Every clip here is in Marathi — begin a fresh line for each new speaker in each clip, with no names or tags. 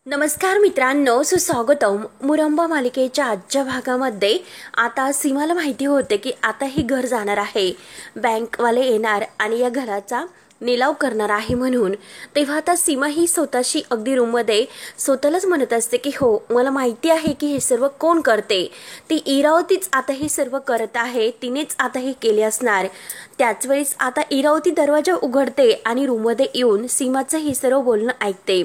नमस्कार मित्रांनो, सुस्वागतम. मुरंबा मालिकेच्या आजच्या भागामध्ये आता सीमाला माहिती होते की आता ही घर जाणार आहे, बँकवाले येणार आणि या घराचा निलाव करणार आहे म्हणून. तेव्हा आता सीमा ही स्वतःशी अगदी रूममध्ये स्वतःलाच म्हणत असते की हो, मला माहिती आहे की हे सर्व कोण करते. ती इरावतीच आता हे सर्व करत आहे, तिनेच आता हे केले असणार. त्याच वेळेस आता इरावती दरवाजा उघडते आणि रूममध्ये येऊन सीमाचं हे सर्व बोलणं ऐकते.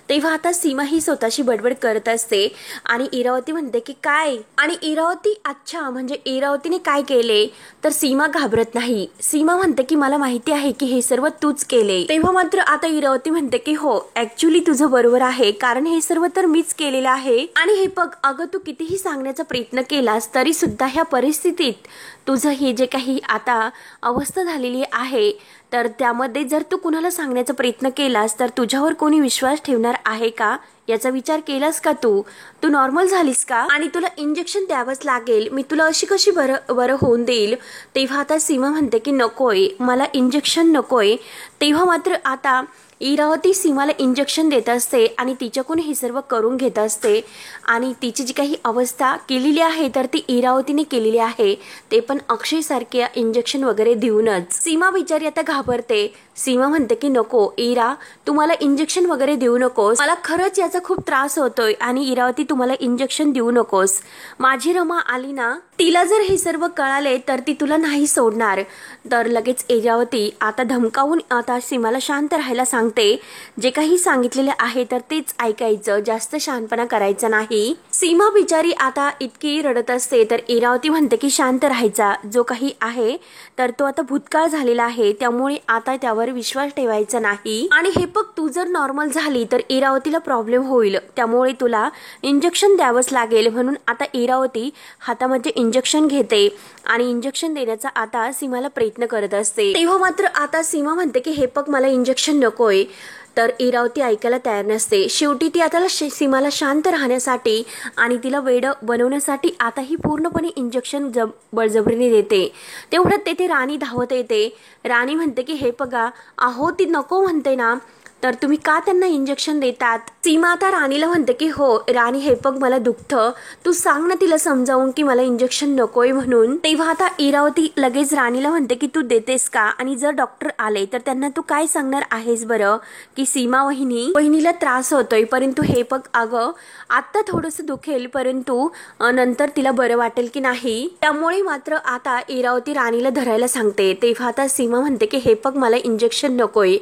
तेव्हा आता सीमा ही स्वतःशी बडबड करत असते आणि इरावती म्हणते की काय, आणि इरावती अच्छा म्हणजे इरावतीने काय केले. तर सीमा घाबरत नाही. सीमा म्हणते की मला माहिती आहे की हे सर्व तूच केले. तेव्हा मात्र आता इरावती म्हणते की हो, ऍक्च्युली तुझं बरोबर आहे, कारण हे सर्व तर मीच केलेलं आहे. आणि हे बघ, अगं तू कितीही सांगण्याचा प्रयत्न केलास तरी सुद्धा ह्या परिस्थितीत तुझं हे जे काही आता अवस्था झालेली आहे, तर त्यामध्ये जर तू कुणाला सांगण्याचा प्रयत्न केलास तर तुझ्यावर कोणी विश्वास ठेवणार आहे का, याचा विचार केलास का? तू नॉर्मल झालीस का? आणि तुला इंजेक्शन द्यावंच लागेल, मी तुला अशी कशी बरं होऊन देईल. तेव्हा आता सीमा म्हणते की नकोय, मला इंजेक्शन नकोय. तेव्हा मात्र आता इरावती सीमाला इंजेक्शन देत असते आणि तिच्याकडून हे सर्व करून घेत असते. आणि तिची जी काही अवस्था केलेली आहे तर ती इरावतीने केलेली आहे, ते पण अक्षय सारखे इंजेक्शन वगैरे देऊनच. सीमा बिचारी आता घाबरते. सीमा म्हणते की नको इरा, तुम्हाला इंजेक्शन वगैरे देऊ नकोस, मला खरंच याचा खूप त्रास होतोय. आणि इरावती, तुम्हाला इंजेक्शन देऊ नकोस. माझी रमा आली ना, तिला जर हे सर्व कळाले तर ती तुला नाही सोडणार. तर लगेच इरावती आता धमकावून आता सीमाला शांत राहायला सांगते. जे काही सांगितलेले आहे तर तेच ऐकायचं, जास्त शहाणपणा करायचा नाही. सीमा बिचारी आता इतकी रडत असते तर इरावती म्हणते की शांत राहायचा, जो काही आहे तर तो आता भूतकाळ झालेला आहे, त्यामुळे आता त्यावर विश्वास ठेवायचा नाही. आणि हे बघ, तू जर नॉर्मल झाली तर इरावतीला प्रॉब्लेम होईल, त्यामुळे तुला इंजेक्शन द्यावंच लागेल. म्हणून आता इरावती हातामध्ये इंजेक्शन घेते आणि इंजेक्शन देण्याचा आता सीमाला प्रयत्न करत असते. तेव्हा मात्र आता सीमा म्हणते की हे बघ, मला इंजेक्शन नकोय. तर इरावती ऐकायला तयार नसते. शेवटी ती आता सीमाला शांत राहण्यासाठी आणि तिला वेड बनवण्यासाठी आता ही पूर्णपणे इंजेक्शन बळजबरीने देते. तेवढ्यात तेथे राणी धावत येते. राणी म्हणते की हे बघा, अहो ती नको म्हणते ना, तर तुम्ही का त्यांना इंजेक्शन देतात. सीमा आता राणीला म्हणते की हो राणी, हे बघ मला दुखतं, तू सांग ना तिला समजावून की मला इंजेक्शन नकोय म्हणून. तेव्हा आता इरावती लगेच राणीला म्हणते की तू देतेस का, आणि जर डॉक्टर आले तर त्यांना तू काय सांगणार आहेस बरं, की सीमा वहिनीला त्रास होतोय, परंतु हे बघ अगं, आता थोडंसं दुखेल परंतु नंतर तिला बरं वाटेल की नाही. त्यामुळे मात्र आता इरावती राणीला धरायला सांगते. तेव्हा आता सीमा म्हणते की हे बघ, मला इंजेक्शन नकोय.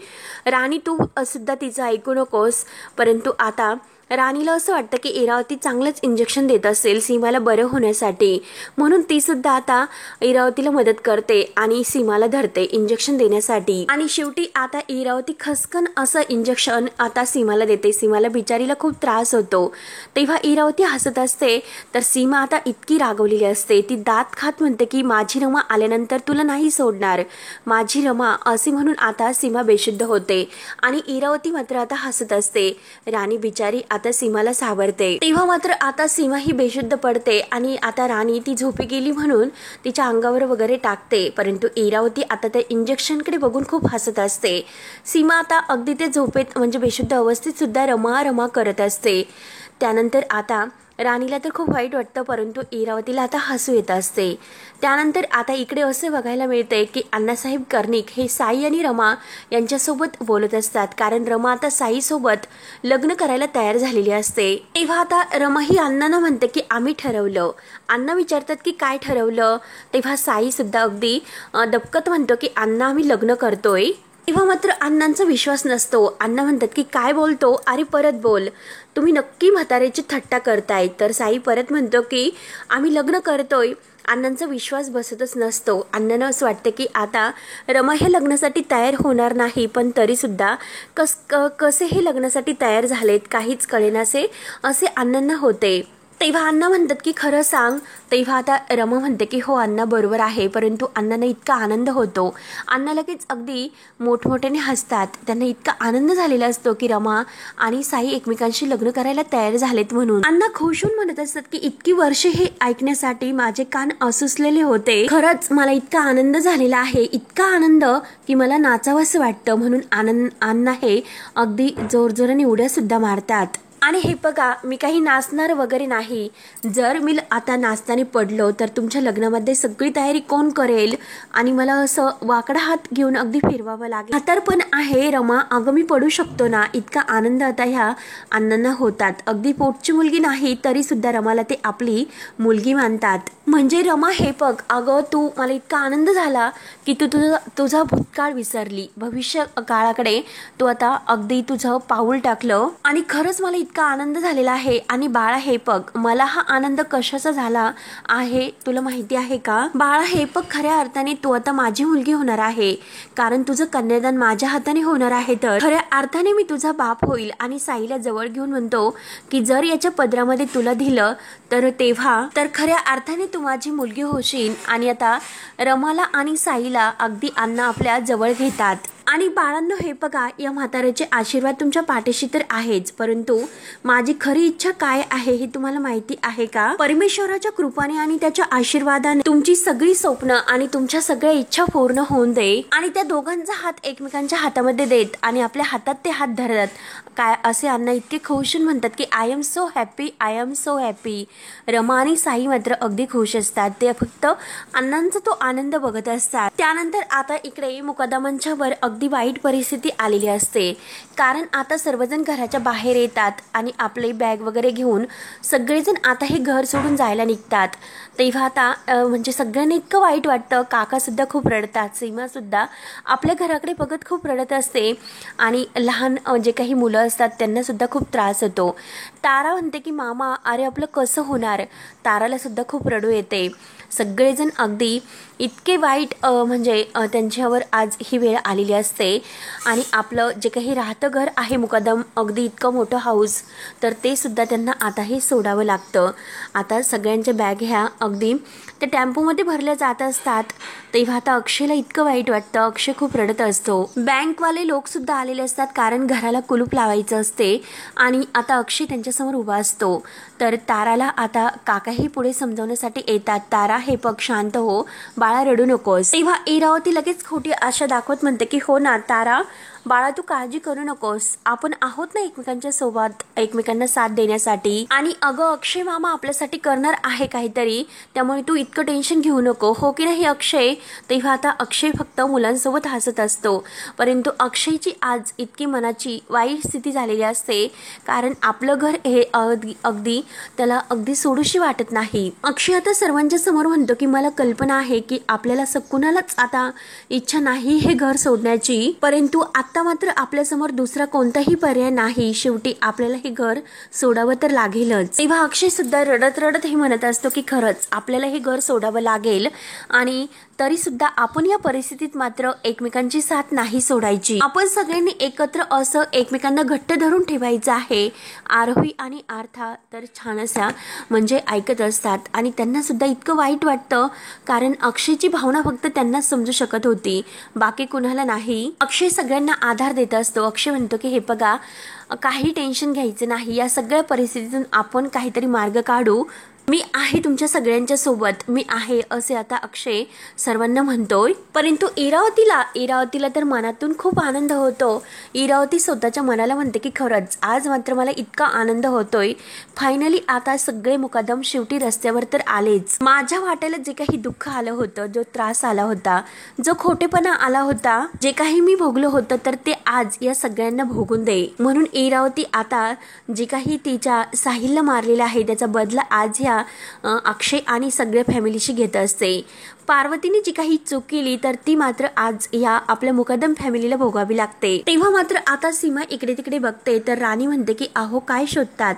राणी, तू सुद्धा तिचं ऐकू नकोस. परंतु आता राणीला असं वाटतं की इरावती चांगलंच इंजेक्शन देत असेल सीमाला बरं होण्यासाठी, म्हणून ती सुद्धा आता इरावतीला मदत करते आणि सीमाला धरते इंजेक्शन देण्यासाठी. आणि शेवटी आता इरावती खसकन असं इंजेक्शन आता सीमाला देते. सीमाला बिचारीला खूप त्रास होतो. तेव्हा इरावती हसत असते तर सीमा आता इतकी रागवलेली असते. ती दात खात म्हणते की माझी रमा आल्यानंतर तुला नाही सोडणार, माझी रमा, असे म्हणून आता सीमा बेशुद्ध होते आणि इरावती मात्र आता हसत असते. राणी बिचारी आता सीमाला सावरते. तेव्हा मात्र आता सीमा ही बेशुद्ध पडते आणि आता राणी ती झोपी गेली म्हणून तिच्या अंगावर वगैरे टाकते. परंतु इरावती आता त्या इंजेक्शनकडे बघून खूप हसत असते. सीमा आता अगदी ते झोपेत म्हणजे बेशुद्ध अवस्थेत सुद्धा रमा करत असते. त्यानंतर आता राणीला तर खूप वाईट वाटतं, परंतु इरावतीला आता हसू येत असते. त्यानंतर आता इकडे असे बघायला मिळते की अण्णासाहेब कर्णिक हे साई आणि रमा यांच्यासोबत बोलत असतात, कारण रमा आता साईसोबत लग्न करायला तयार झालेली असते. तेव्हा आता रमा ही अण्णांना म्हणते की आम्ही ठरवलं. अण्णा विचारतात की काय ठरवलं. तेव्हा साई सुद्धा अगदी दबकत म्हणतो की अण्णा, आम्ही लग्न करतोय. तेव्हा मात्र अण्णांचा विश्वास नसतो. अण्णा म्हणतात की काय बोलतो, अरे परत बोल, तुम्ही नक्की म्हाताऱ्याची थट्टा करताय. तर साई परत म्हणतो की आम्ही लग्न करतोय. अण्णांचा विश्वास बसतच नसतो. अण्णांना असं वाटतं की आता रमा हे लग्नासाठी तयार होणार नाही, पण तरी सुद्धा कसे हे लग्नासाठी तयार झालेत काहीच कळेनासे असे अण्णांना होते. तेव्हा अण्णा म्हणतात की खरं सांग. तेव्हा आता रमा म्हणते की हो अण्णा बरोबर आहे, परंतु अण्णांना इतका आनंद होतो. अण्णा लगेच अगदी मोठमोठ्याने हसतात. त्यांना इतका आनंद झालेला असतो की रमा आणि साई एकमेकांशी लग्न करायला तयार झालेत म्हणून. अण्णा खुश होऊन म्हणत असतात की इतकी वर्षे हे ऐकण्यासाठी माझे कान असुसलेले होते, खरंच मला इतका आनंद झालेला आहे, इतका आनंद की मला नाचावंसं वाटतं. म्हणून अण्णा हे अगदी जोरजोराने उड्या सुद्धा मारतात. आणि हे बघा, मी काही नाचणार वगैरे नाही. जर मी आता नाचताना पडलो तर तुमच्या लग्नामध्ये सगळी तयारी कोण करेल आणि मला असं वाकडा हात घेऊन अगदी फिरवावं लागेल. म्हातारपण आहे रमा, अगं मी पडू शकतो ना. इतका आनंद आता ह्या अण्णांना होतात. अगदी पोटची मुलगी नाही तरी सुद्धा रमाला ते आपली मुलगी मानतात. म्हणजे रमा हे बघ, अगं तू मला इतका आनंद झाला की तू तुझा भूतकाळ विसरली, भविष्य काळाकडे तू आता अगदी तुझं पाऊल टाकलं आणि खरंच मला इतका आनंद झालेला आहे. आणि बाळा हे बघ, मला हा आनंद कशाचा झाला आहे तुला माहिती आहे का? बाळा हे बघ, खऱ्या अर्थाने तू आता माझी मुलगी होणार आहे, कारण तुझं कन्यादान माझ्या हाताने होणार आहे. तर खऱ्या अर्थाने मी तुझा बाप होईल. आणि साईला जवळ घेऊन म्हणतो की जर याच्या पदरामध्ये तुला दिलं तर तेव्हा तर खऱ्या अर्थाने तू माझी मुलगी होशील. आणि आता रमाला आणि साईला अगदी अण्णा आपल्या जवळ घेतात. आणि बाळांनो हे बघा, या म्हाताऱ्याचे आशीर्वाद तुमच्या पाठीशी तर आहेच, परंतु माझी खरी इच्छा काय आहे हे तुम्हाला माहिती आहे का? परमेश्वराच्या कृपाने आणि त्याच्या आशीर्वादाने तुमची सगळी स्वप्न आणि तुमच्या सगळ्या इच्छा पूर्ण होऊन दे. आणि त्या दोघांचा हात एकमेकांच्या हातामध्ये देत आणि आपल्या हातात ते हात धरत काय असे अण्णा इतके खुश म्हणतात की I am so happy, I am so happy. Rama आणि साई मात्र अगदी खुश असतात. ते फक्त अण्णांचा तो आनंद बघत असतात. त्यानंतर आता इकडे मुकदमांच्या वर अगदी वाईट परिस्थिती आलेली असते, कारण आता सर्वजण घराच्या बाहेर येतात आणि आपले बॅग वगैरे घेऊन सगळेजण आता हे घर सोडून जायला निघतात. तेव्हा आता म्हणजे सगळ्यांना इतकं वाईट वाटतं. काका सुद्धा खूप रडतात, सीमा सुद्धा आपल्या घराकडे बघत खूप रडत असते आणि लहान जे काही मुलं असतात त्यांना सुद्धा खूप त्रास होतो. तारा म्हणते की मामा अरे आपलं कसं होणार. ताराला सुद्धा खूप रडू येते. सगळेजण अगदी इतके वाईट म्हणजे त्यांच्यावर आज ही वेळ आलेली असते. आणि आपलं जे काही राहतं घर आहे मुकदम, अगदी इतकं मोठं हाऊस, तर ते सुद्धा त्यांना आताही सोडावं लागतं. आता सगळ्यांच्या बॅग ह्या अगदी त्या टेम्पोमध्ये भरल्या जात असतात. तेव्हा आता अक्षयला इतकं वाईट वाटतं. अक्षय खूप रडत असतो. बँकवाले लोक सुद्धा आलेले असतात, कारण घराला कुलूप लावायचं असते. आणि आता अक्षय त्यांच्यासमोर उभा असतो. तर ताराला आता काकाही पुढे समजावण्यासाठी येतात. तारा हे बघ, शांत हो बाळा, रडू नकोस. तेव्हा इरावती लगेच खोटी आशा दाखवत म्हणते की हो ना तारा, बाळा तू काळजी करू नकोस, आपण आहोत ना एकमेकांच्या सोबत, एकमेकांना साथ देण्यासाठी. आणि अगं अक्षय मामा आपल्यासाठी करणार आहे काहीतरी, त्यामुळे तू इतकं टेन्शन घेऊ नको, हो की नाही अक्षय? तेव्हा आता अक्षय फक्त मुलांसोबत हसत असतो, परंतु अक्षयची आज इतकी मनाची वाईट स्थिती झालेली असते, कारण आपलं घर हे अगदी त्याला अगदी सोडूशी वाटत नाही. अक्षय आता सर्वांच्या समोर म्हणतो की मला कल्पना आहे की आपल्याला कुणालाच आता इच्छा नाही हे घर सोडण्याची, परंतु आता मात्र आपल्यासमोर दुसरा कोणताही पर्याय नाही. शेवटी आपल्याला हे घर सोडावं तर लागेलच. तेव्हा अक्षय सुद्धा रडत रडत हे म्हणत असतो की खरंच आपल्याला हे घर सोडावं लागेल, आणि तरी सुद्धा आपण या परिस्थितीत मात्र एकमेकांची साथ नाही सोडायची. आपण सगळ्यांनी एकत्र असं एकमेकांना घट्ट धरून ठेवायचं आहे. आरोही आणि आर्था तर छान असा म्हणजे ऐकत असतात आणि त्यांना सुद्धा इतकं वाईट वाटतं, कारण अक्षयची भावना फक्त त्यांनाच समजू शकत होती, बाकी कुणाला नाही. अक्षय सगळ्यांना आधार देत असतो. अक्षय म्हणतो की हे बघा, काही टेन्शन घ्यायचं नाही, या सगळ्या परिस्थितीतून आपण काहीतरी मार्ग काढू, मी आहे तुमच्या सगळ्यांच्या सोबत, मी आहे, असे आता अक्षय सर्वांना म्हणतोय. परंतु इरावतीला तर मनातून खूप आनंद होतो. इरावती स्वतःच्या मनाला म्हणते की खरंच आज मात्र मला इतका आनंद होतोय, फायनली आता सगळे मुकदम शेवटी रस्त्यावर तर आलेच. माझ्या वाट्याला जे काही दुःख आलं होतं, जो त्रास आला होता, जो खोटेपणा आला होता, जे काही मी भोगलं होतं, तर ते आज या सगळ्यांना भोगून दे. म्हणून इरावती आता जे काही तिच्या साहिलला मारलेलं आहे त्याचा बदला आज ह्या अक्षय आणि सगळ्या फॅमिलीशी घेत असते. पार्वतीने जी काही चूक केली तर ती मात्र आज या आपल्या मुकदम फॅमिलीला भोगावी लागते. तेव्हा मात्र आता सीमा इकडे तिकडे बघते, तर राणी म्हणते की अहो काय शोधतात.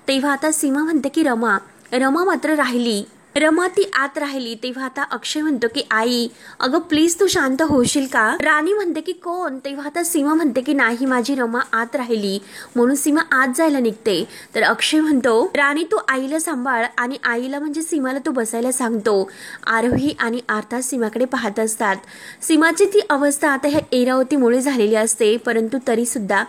तेव्हा आता सीमा म्हणते की रमा मात्र राहिली, रमा ती आत राहिली. तेव्हा आता अक्षय म्हणतो की आई अगं प्लीज तू शांत होशील का. राणी म्हणते की कोण. तेव्हा आता सीमा म्हणते की नाही, माझी रमा आत राहिली, म्हणून सीमा आत जायला निघते. तर अक्षय म्हणतो राणी तू आईला सांभाळ, आणि आईला म्हणजे सीमाला तू बसायला सांगतो. आरोही आणि आर्था सीमाकडे पाहत असतात. सीमाची ती अवस्था आता ह्या इरावतीमुळे झालेली असते, परंतु तरी सुद्धा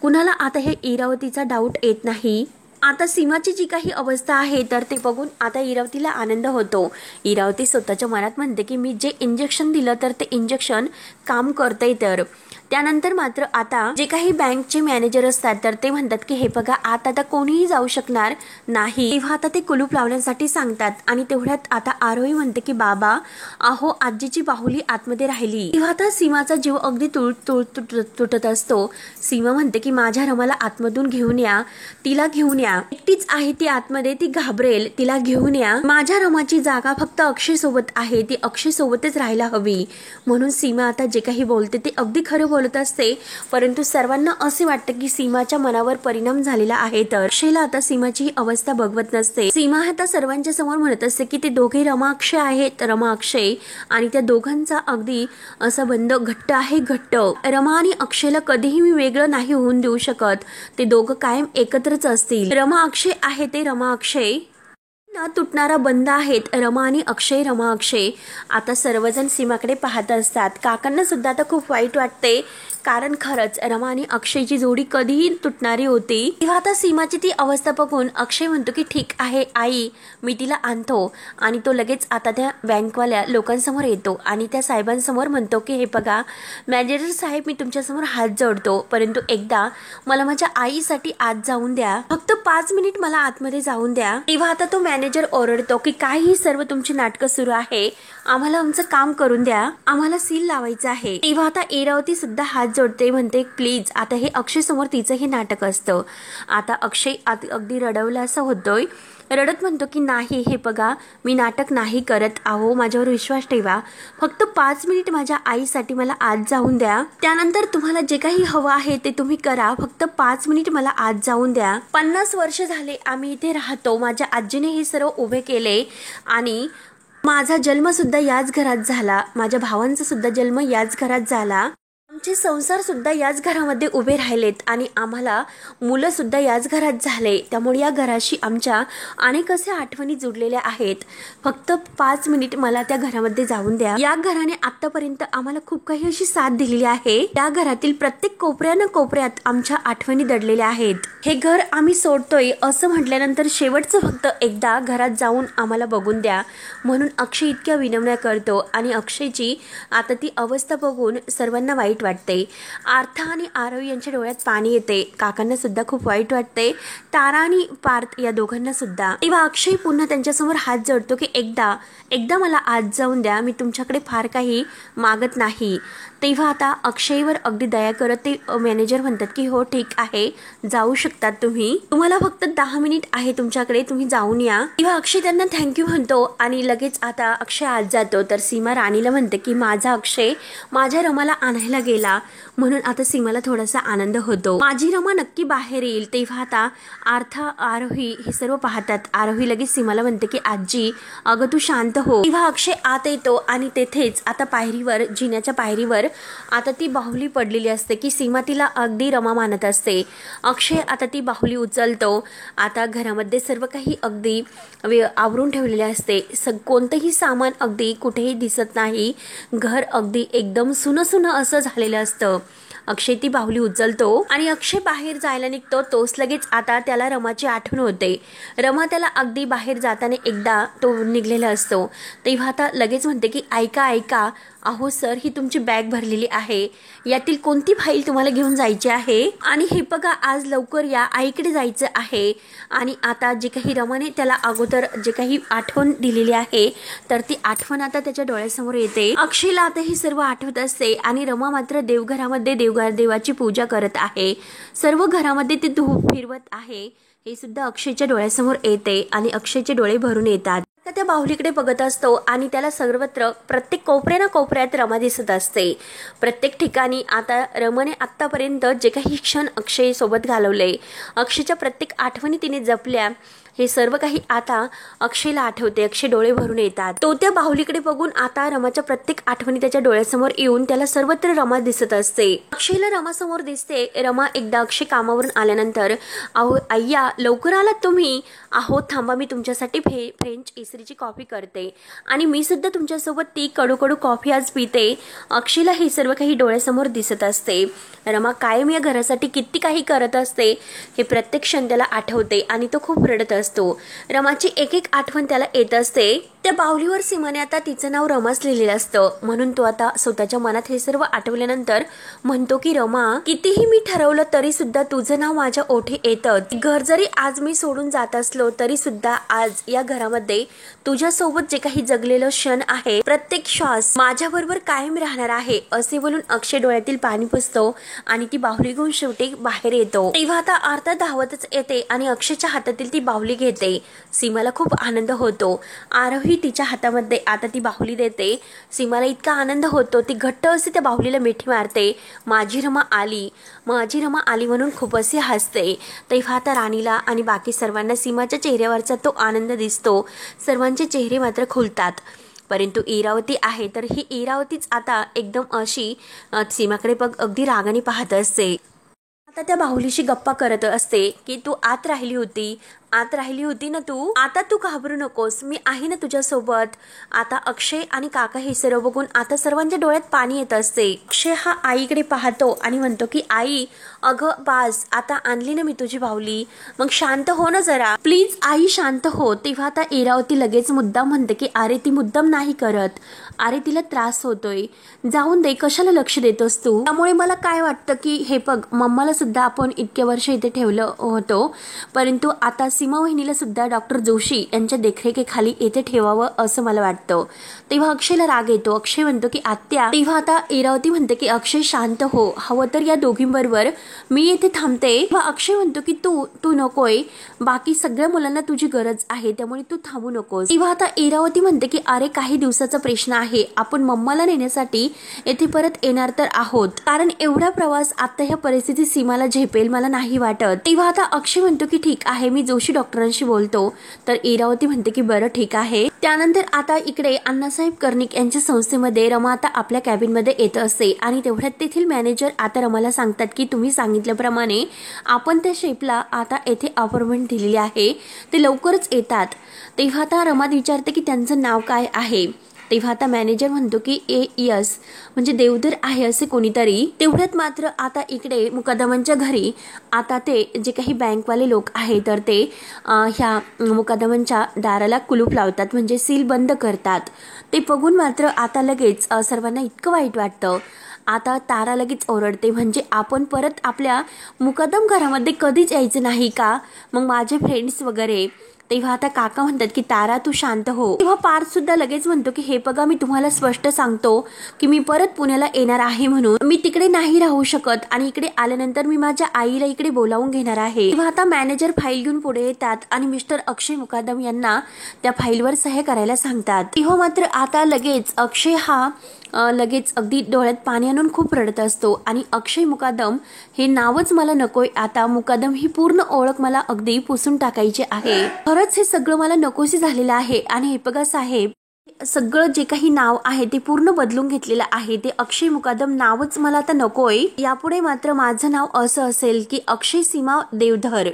कुणाला आता हे इरावतीचा डाऊट येत नाही. आता सीमाची जी काही अवस्था आहे तर ते बघून आता इरावतीला आनंद होतो. इरावती स्वतःच्या मनात म्हणते की मी जे इंजेक्शन दिलं तर ते इंजेक्शन काम करतंय. तर त्यानंतर मात्र आता जे काही बँकचे मॅनेजर असतात तर ते म्हणतात की हे बघा आता कोणीही जाऊ शकणार नाही. तेव्हा आता ते कुलूप लावण्यासाठी सांगतात आणि तेवढ्यात आता आरोही म्हणते की बाबा अहो आजीची बाहुली आतमध्ये राहिली. तेव्हा आता सीमाचा जीव अगदी तुटत असतो. सीमा म्हणते की माझ्या रमाला आतमधून घेऊन या, तिला घेऊन या, एकटीच आहे ती आतमध्ये, ती घाबरेल, तिला घेऊन या. माझ्या रमाची जागा फक्त अक्षय सोबत आहे, ती अक्षय सोबतच राहायला हवी. म्हणून सीमा आता जे काही बोलते ते अगदी खरं बोलत असते. परंतु सर्वांना असे वाटतं की सीमाच्या मनावर परिणाम झालेला आहे. तर अक्षयला आता सीमाची ही अवस्था बघवत नसते. सीमा आता सर्वांच्या समोर म्हणत असते की ते दोघे रमा अक्षय आहेत, रमा अक्षय, आणि त्या दोघांचा अगदी असा बंध घट्ट आहे, घट्ट. रमा आणि अक्षयला कधीही मी वेगळं नाही होऊन देऊ शकत. ते दोघं कायम एकत्रच असतील. रमा अक्षय आहे ते रमा अक्षय न तुटणारा बंध आहेत रमा आणि अक्षय, रमा अक्षय. आता सर्वजण सीमाकडे पाहत असतात. काकांना सुद्धा आता खूप वाईट वाटते, कारण खरंच रमा आणि अक्षयची जोडी कधीही तुटणारी होती. तेव्हा आता सीमाची ती अवस्था बघून अक्षय म्हणतो की ठीक आहे आई, मी तिला आणतो. आणि तो लगेच आता त्या बँकवाल्या लोकांसमोर येतो आणि त्या साहेबांसमोर म्हणतो की हे बघा मॅनेजर साहेब, मी तुमच्यासमोर हात जोडतो, परंतु एकदा मला माझ्या आईसाठी आत जाऊन द्या, फक्त 5 मिनिट मला आतमध्ये जाऊन द्या. तेव्हा आता तो मॅनेजर ओरडतो की काय ही सर्व तुमची नाटकं सुरू आहे, आम्हाला आमचं काम करून द्या, आम्हाला सील लावायचं आहे. तेव्हा आता इरावती सुद्धा हात जोडते, म्हणते प्लीज. आता हे अक्षय समोर तिचं हे नाटक असतं. आता अक्षय अगदी रडवला असं होतोय, रडत म्हणतो की नाही, हे बघा मी नाटक नाही करत, आहो माझ्यावर विश्वास ठेवा, फक्त 5 मिनिट माझ्या आईसाठी मला आत जाऊन द्या, त्यानंतर तुम्हाला जे काही हवं आहे ते तुम्ही करा, फक्त 5 मिनिट मला आत जाऊन द्या. 50 वर्ष झाले आम्ही इथे राहतो, माझ्या आजीने हे सर्व उभे केले आणि माझा जन्म सुद्धा याच घरात झाला, माझ्या भावांचा सुद्धा जन्म याच घरात झाला, आमचे संसार सुद्धा याच घरामध्ये उभे राहिलेत आणि आम्हाला मुलं सुद्धा याच घरात झाले. त्यामुळे या घराशी आमच्या अनेक अशा आठवणी जुडलेल्या आहेत. फक्त 5 मिनिट मला त्या घरामध्ये जाऊन द्या. या घराने आतापर्यंत आम्हाला खूप काही अशी साथ दिलेली आहे. त्या घरातील प्रत्येक कोपऱ्यात आमच्या आठवणी दडलेल्या आहेत. हे घर आम्ही सोडतोय असं म्हटल्यानंतर शेवटचं फक्त एकदा घरात जाऊन आम्हाला बघून द्या. म्हणून अक्षय इतक्या विनवण्या करतो आणि अक्षयची आता ती अवस्था बघून सर्वांना वाईट वाटते. आर्था आणि आरव यांच्या डोळ्यात पाणी येते. काकांना सुद्धा खूप वाईट वाटते, तारा आणि पार्थ या दोघांना सुद्धा. तेव्हा अक्षय पुन्हा त्यांच्यासमोर हात जोडतो की एकदा मला आत जाऊन द्या, मी तुमच्याकडे फार काही मागत नाही. तेव्हा आता अक्षयवर अगदी दया करत ते मॅनेजर म्हणतात की हो ठीक आहे, जाऊ शकतात तुम्ही, तुम्हाला फक्त 10 मिनिट आहे तुमच्याकडे, तुम्ही जाऊन या. तेव्हा अक्षय त्यांना थँक्यू म्हणतो आणि लगेच आता अक्षय आत जातो. तर सीमा राणीला म्हणते की माझा अक्षय माझ्या रमाला आणायला गेला, म्हणून आता सीमाला थोडासा आनंद होतो, माझी रमा नक्की बाहेर येईल. तेव्हा आता आर्था, आरोही हे सर्व पाहतात. आरोही लगेच सीमाला म्हणते की आजी अगं तू शांत हो. तेव्हा अक्षय आत येतो आणि तेथेच आता पायरीवर, जिन्याच्या पायरीवर आता ती बाहुली पडलेली असते की सीमा तिला अगदी रमा मानत असते. अक्षय आता ती बाहुली उचलतो. आता घरामध्ये सर्व काही अगदी आवरून ठेवलेले असते, कोणतंही सामान अगदी कुठेही दिसत नाही, घर अगदी एकदम सुनं असं झालेलं असतं. अक्षय ती बाहुली उचलतो आणि अक्षय बाहेर जायला निघतो. तोच लगेच आता त्याला रमाची आठवण होते. रमा त्याला अगदी बाहेर जाताना एकदा तो निघलेला असतो. तेव्हा आता लगेच म्हणते की ऐका, अहो सर, ही तुमची बॅग भरलेली आहे, यातील कोणती फाईल तुम्हाला घेऊन जायची आहे, आणि हे बघा आज लवकर या, आईकडे जायचं आहे. आणि आता जे काही रमाने त्याला अगोदर जे काही आठवण दिलेली आहे तर ती आठवण आता त्याच्या डोळ्यासमोर येते. अक्षयला आता ही सर्व आठवत असते आणि रमा मात्र देवघरामध्ये देवाची पूजा करत आहे. सर्व घरामध्ये ती धूप फिरवत आहे, हे सुद्धा अक्षयच्या डोळ्यासमोर येते आणि अक्षयचे डोळे भरून येतात. त्या बाहुलीकडे बघत असतो आणि त्याला सर्वत्र प्रत्येक कोपऱ्यात रमा दिसत असते. प्रत्येक ठिकाणी आता रमाने आत्तापर्यंत जे काही क्षण अक्षय सोबत घालवले, अक्षयच्या प्रत्येक आठवणी तिने जपल्या, हे सर्व काही आता अक्षयला आठवते. अक्षय डोळे भरून येतात. तो त्या बाहुलीकडे बघून आता रमाच्या प्रत्येक आठवणी त्याच्या डोळ्यासमोर येऊन त्याला सर्वत्र रमा दिसत असते. अक्षयला रमा समोर दिसते. रमा एकदा अक्षय कामावरून आल्यानंतर, अहो अय्या लवकर आलात तुम्ही. अहो थांबा, मी तुमच्यासाठी फ्रेंच इस्त्रीची कॉफी करते आणि मी सुद्धा तुमच्यासोबत ती कडू कडू कॉफी आज पिते. अक्षयला हे सर्व काही डोळ्यासमोर दिसत असते. रमा कायम या घरासाठी किती काही करत असते हे प्रत्येक क्षण त्याला आठवते आणि तो खूप रडत असतो. रमाची एक एक आठवण त्याला येत असते. त्या बाहुलीवर सीमाने आता तिचं नाव रमाच लिहिलेलं असतं, म्हणून तो आता स्वतःच्या मनात हे सर्व आठवल्यानंतर म्हणतो की रमा, कितीही मी ठरवलं तरी सुद्धा तुझं नाव माझ्या ओठी येतं. घर जरी आज मी सोडून जात असलो तरी सुद्धा आज या घरामध्ये तुझ्यासोबत जे काही जगलेलं क्षण आहे, प्रत्येक श्वास माझ्याबरोबर कायम राहणार आहे असे बोलून अक्षय डोळ्यातील पाणी पुसतो आणि ती बाहुली घेऊन शेवटी बाहेर येतो. तेव्हा आता आरता धावतच येते आणि अक्षयच्या हातातील ती बाहुली घेते. सीमाला खूप आनंद होतो. आरोही तिच्या हातामध्ये आता ती बाहुली देते. सीमाला इतका आनंद होतो, ती घट्ट असे त्या बाहुलीला मिठी मारते. माझी रमा आली, माझी रमा आली म्हणून खूप असे हसते. तेव्हा आता राणीला आणि बाकी सर्वांना सीमाच्या चेहऱ्यावरचा तो आनंद दिसतो. सर्वांचे चेहरे मात्र खुलतात. परंतु इरावती आहे तर ही इरावतीच आता एकदम अशी सीमाकडे अगदी रागाने पाहत असते. आता त्या बाहुलीशी गप्पा करत असते की तू आत राहिली होती ना तू, आता तू घाबरू नकोस, मी आहे ना तुझ्यासोबत. आता अक्षय आणि काका हे सर्व बघून आता सर्वांच्या डोळ्यात पाणी येत असते. अक्षय हा आईकडे पाहतो आणि म्हणतो की आई, अगं बास, आता आणली ना मी तुझी बाहुली, मग शांत हो ना जरा, प्लीज आई शांत हो. तेव्हा आता इरावती लगेच मुद्दाम म्हणते की अरे ती मुद्दाम नाही करत, अरे तिला त्रास होतोय, जाऊन दे, कशाला लक्ष देतोस तू. त्यामुळे मला काय वाटतं की हे बघ, मम्माला सुद्धा आपण इतके वर्ष इथे ठेवलं होतं, परंतु आता सीमा वहिनीला सुद्धा डॉक्टर जोशी यांच्या देखरेखीखाली येथे ठेवावं असं मला वाटतं. तेव्हा अक्षयला राग येतो. अक्षय म्हणतो की आत्या. तेव्हा आता इरावती म्हणते की अक्षय शांत हो, हवं तर या दोघींबरोबर मी येथे थांबते. तेव्हा अक्षय म्हणतो की तू नकोय, बाकी सगळ्या मुलांना तुझी गरज आहे, त्यामुळे तू थांबू नकोस. तेव्हा आता इरावती म्हणते की अरे काही दिवसाचा प्रश्न आहे, आपण मम्माला नेण्यासाठी येथे परत येणार तर आहोत, कारण एवढा प्रवास आता ह्या परिस्थितीत सीमाला झेपेल मला नाही वाटत. तेव्हा आता अक्षय म्हणतो की ठीक आहे, मी जोशी डॉक्टरांशी बोलतो. तर इरावती म्हणते की बरं ठीक आहे. त्यानंतर आता इकडे अण्णासाहेब कर्णिक यांच्या संस्थेमध्ये रमा आता आपल्या कॅबिनमध्ये येत असते आणि तेवढ्यात तेथील मॅनेजर आता रमाला सांगतात की तुम्ही सांगितल्याप्रमाणे आपण त्या शेफला आता येथे अपॉइंटमेंट दिलेली आहे, ते लवकरच येतात. तेव्हा आता रमा विचारते की त्यांचं नाव काय आहे. तेव्हा आता मॅनेजर म्हणतो की यस म्हणजे देवधर आहे असे कोणीतरी. तेवढ्यात मात्र आता इकडे मुकदमांच्या घरी आता ते जे काही बँकवाले लोक आहे तर ते ह्या मुकदमांच्या दाराला कुलूप लावतात, म्हणजे सील बंद करतात. ते बघून मात्र आता लगेच सर्वांना इतकं वाईट वाटतं. आता तारा लगेच ओरडते, म्हणजे आपण परत आपल्या मुकदम घरामध्ये कधीच यायचं नाही का, मग माझे फ्रेंड्स वगैरे. तेव्हा आता काका म्हणतात की तारा तू शांत हो. तेव्हा पार्थ सुद्धा लगेच म्हणतो की हे बघा, मी तुम्हाला स्पष्ट सांगतो की मी परत पुण्याला येणार आहे, म्हणून मी तिकडे नाही राहू शकत आणि इकडे आल्यानंतर मी माझ्या आईला इकडे बोलावून घेणार आहे. तेव्हा आता मॅनेजर फाईल घेऊन पुढे येतात आणि मिस्टर अक्षय मुकादम यांना त्या फाईलवर सह्या करायला सांगतात. तेव्हा मात्र आता लगेच अक्षय हा लगेच अगदी डोळ्यात पाणी आणून खूप रडत असतो आणि अक्षय मुकादम हे नावच मला नकोय. आता मुकादम ही पूर्ण ओळख मला अगदी पुसून टाकायची आहे. खरंच हे सगळं मला नकोशी झालेलं आहे आणि हे बघा साहेब, सगळं जे काही नाव आहे ते पूर्ण बदलून घेतलेलं आहे. ते अक्षय मुकादम नावच मला आता नकोय. यापुढे मात्र माझं नाव असं असेल की अक्षय सीमा देवधर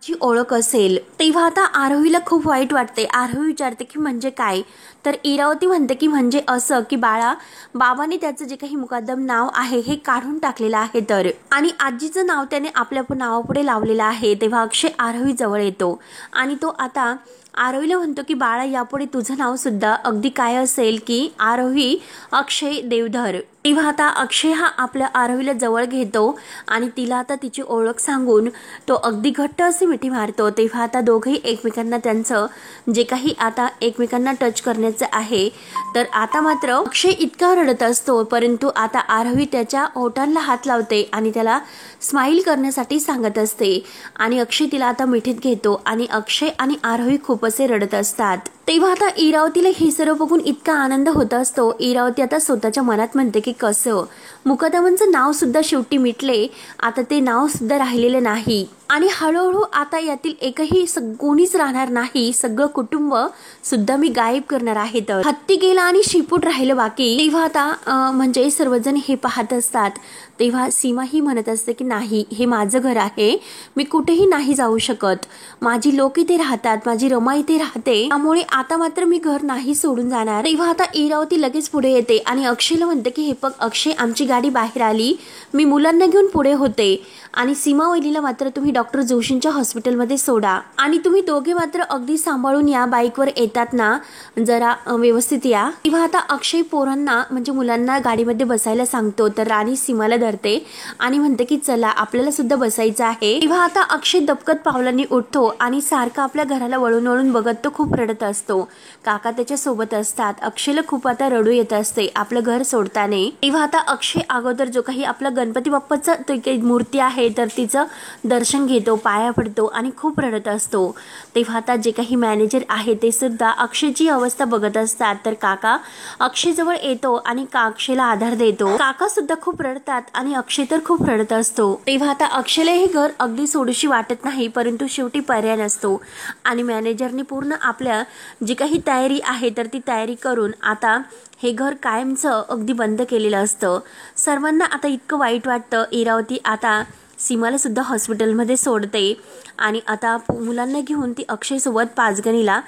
जी ओळख असेल. तेव्हा आता आरोहीला खूप वाईट वाटते. आरोही विचारते की म्हणजे काय, तर इरावती म्हणते की म्हणजे असं की बाळा, बाबाने त्याचं जे काही मुकदम नाव आहे हे काढून टाकलेलं आहे तर, आणि आजीचं नाव त्याने आपल्या नावापुढे लावलेलं आहे. तेव्हा अक्षय आरोही जवळ येतो आणि तो आता आरोहीला म्हणतो की बाळा, यापुढे तुझं नाव सुद्धा अगदी काय असेल की आरोही अक्षय देवधर. तेव्हा आता अक्षय हा आपल्या आरोहीला जवळ घेतो आणि तिला आता तिची ओळख सांगून तो अगदी घट्ट असे मिठी मारतो. तेव्हा आता दोघेही एकमेकांना त्यांचं जे काही आता एकमेकांना टच करण्याचं आहे, तर आता मात्र अक्षय इतका रडत असतो, परंतु आता आरोही त्याच्या ओठांना हात लावते आणि त्याला स्माईल करण्यासाठी सांगत असते आणि अक्षय तिला आता मिठीत घेतो आणि अक्षय आणि आरोही खूप असे रडत असतात. तेव्हा आता इरावतीला हे सर्व बघून इतका आनंद होत असतो. इरावती आता स्वतःच्या मनात म्हणते की कसं मुकदमांचं नाव सुद्धा शेवटी मिटले, आता ते नाव सुद्धा राहिलेलं नाही. आणि हळूहळू आता यातील एकही कोणीच राहणार नाही, सगळं कुटुंब सुद्धा मी गायब करणार आहे. तर हत्ती गेला आणि शिपूट राहिलं बाकी. तेव्हा आता म्हणजे सर्वजण हे पाहत असतात. तेव्हा सीमा ही म्हणत असते की नाही, हे माझं घर आहे, मी कुठेही नाही जाऊ शकत, माझी लोक इथे राहतात, माझी रमा इथे राहते, त्यामुळे आता मात्र मी घर नाही सोडून जाणार. तेव्हा आता इरावती लगेच पुढे येते आणि अक्षयला म्हणते की हे बघ अक्षय, आमची गाडी बाहेर आली, मी मुलांना घेऊन पुढे होते आणि सीमा वहिनीला मात्र तुम्ही डॉक्टर जोशींच्या हॉस्पिटलमध्ये सोडा आणि तुम्ही दोघे मात्र अगदी सांभाळून या, बाईकवर येतात ना, जरा व्यवस्थित या. तेव्हा आता अक्षय पोरांना म्हणजे मुलांना गाडीमध्ये बसायला सांगतो. तर राणी सीमाला धरते आणि म्हणते की चला, आपल्याला सुद्धा बसायचं आहे. तेव्हा आता अक्षय दबकत पावलांनी उठतो आणि सारखा आपल्या घराला वळून वळून बघत तो खूप रडत असतो. काका त्याच्या सोबत असतात. अक्षयला खूप आता रडू येत असते आपलं घर सोडताना. तेव्हा आता अक्षय अगोदर जो काही आपला गणपती बाप्पाचं मूर्ती आहे तर तिचं दर्शन घेतो, पाया पडतो आणि खूप रडत असतो. तेव्हा आता जे काही मॅनेजर आहे ते सुद्धा अक्षयची अवस्था बघत असतात. तर काका अक्षय जवळ येतो आणि अक्षयला आधार देतो. काका सुद्धा खूप रडतात आणि अक्षय तर खूप रडत असतो. तेव्हा आता अक्षयला हे घर अगदी सोडूशी वाटत नाही, परंतु शेवटी पर्याय नसतो आणि मॅनेजरने पूर्ण आपल्या जी काही तयारी आहे तर ती तयारी करून आता हे घर कायमचं अगदी बंद केलेलं असतं. सर्वांना आता इतकं वाईट वाटतं. इरावती आता सीमाला सुद्धा हॉस्पिटलमध्ये सोडते आणि आता मुलांना घेऊन ती अक्षयसोबत पाचगणीला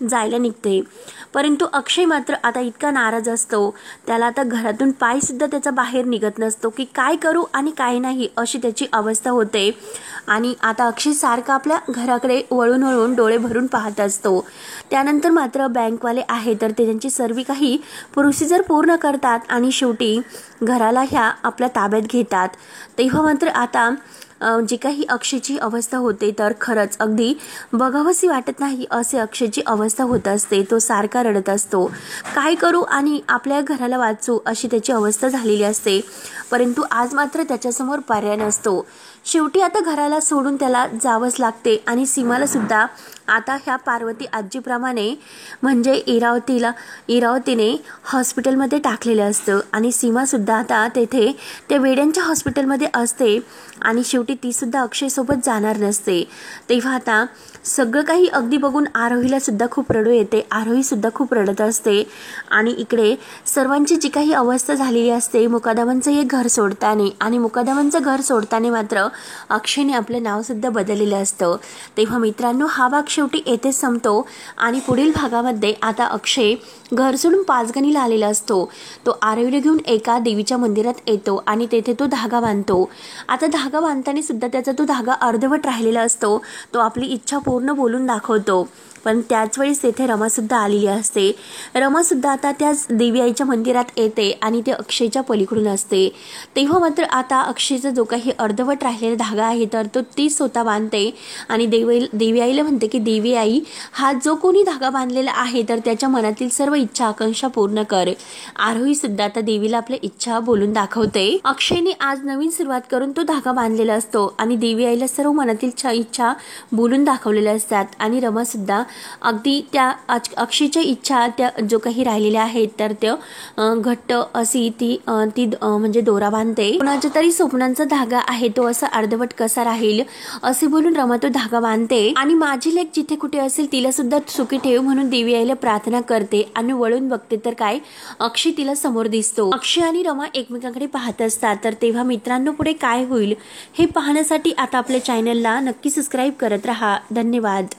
जायला निघते. परंतु अक्षय मात्र आता इतका नाराज असतो, त्याला आता घरातून पाय सुद्धा त्याचा बाहेर निघत नसतो की काय करू आणि काय नाही, अशी त्याची अवस्था होते. आणि आता अक्षय सारखा आपल्या घराकडे वळून वळून डोळे भरून पाहत असतो. त्यानंतर मात्र बँकवाले आहे तर ते त्यांची सर्व काही प्रोसिजर पूर्ण करतात आणि शेवटी घराला ह्या आपल्या ताब्यात घेतात. तेव्हा मात्र आता जी काही अक्षयची अवस्था होते तर खरंच अगदी बघावंसी वाटत नाही असे अक्षयची अवस्था होत असते. तो सारखा रडत असतो, काय करू आणि आपल्या घराला वाचू अशी त्याची अवस्था झालेली असते. परंतु आज मात्र त्याच्यासमोर पर्याय नसतो. शेवटी आता घराला सोडून त्याला जावंच लागते आणि सीमाला सुद्धा आता ह्या पार्वती आजीप्रमाणे म्हणजे इरावतीने हॉस्पिटलमध्ये टाकलेलं असतं आणि सीमा सुद्धा आता तेथे त्या वेड्यांच्या हॉस्पिटलमध्ये असते आणि शेवटी ती सुद्धा अक्षयसोबत जाणार नसते. तेव्हा आता सगळं काही अगदी बघून आरोहीला सुद्धा खूप रडू येते. आरोही सुद्धा खूप रडत असते आणि इकडे सर्वांची जी काही अवस्था झालेली असते मुकादमांचं हे घर सोडताना आणि मुकादमांचं घर सोडताना मात्र अक्षयने आपलं नाव सुद्धा बदललेलं असतं. तेव्हा मित्रांनो, हा भाग शेवटी येथेच संपतो आणि पुढील भागामध्ये आता अक्षय घर सोडून पाचगणीला आलेला असतो. तो आरोहीला घेऊन एका देवीच्या मंदिरात येतो आणि तेथे तो धागा बांधतो. आता धागा बांधताना सुद्धा त्याचा तो धागा अर्धवट राहिलेला असतो. तो आपली इच्छा पूर्ण बोलून दाखवतो, पण त्याच वेळेस तेथे रमा सुद्धा आलेली असते. रमा सुद्धा आता त्याच देवी आईच्या मंदिरात येते आणि ते अक्षयच्या पलीकडून असते. तेव्हा मात्र आता अक्षयचा जो काही अर्धवट राहिलेला धागा आहे तर तो ती स्वतः बांधते आणि देवी आईला म्हणते की देवी आई, हा जो कोणी धागा बांधलेला आहे तर त्याच्या मनातील सर्व इच्छा आकांक्षा पूर्ण कर. आरोही सुद्धा आता देवीला आपल्या इच्छा बोलून दाखवते. अक्षयने आज नवीन सुरुवात करून तो धागा बांधलेला असतो आणि देवी आईला सर्व मनातील इच्छा बोलून दाखवलेल्या असतात आणि रमा सुद्धा अगदी त्या अक्षयच्या इच्छा त्या जो काही राहिलेल्या आहेत तर त्या घट्ट अशी ती म्हणजे दोरा बांधते. कोणाच्या तरी स्वप्नांचा धागा आहे तो असा अर्धवट कसा राहील असे बोलून रमा तो धागा बांधते आणि माझी लेक जिथे कुठे असेल तिला सुद्धा सुखी ठेव म्हणून देवी आईला प्रार्थना करते आणि वळून बघते तर काय, अक्षय तिला समोर दिसतो. अक्षय आणि रमा एकमेकांकडे पाहत असतात. तर तेव्हा मित्रांनो, पुढे काय होईल हे पाहण्यासाठी आता आपल्या चॅनलला नक्की सबस्क्राईब करत राहा. धन्यवाद.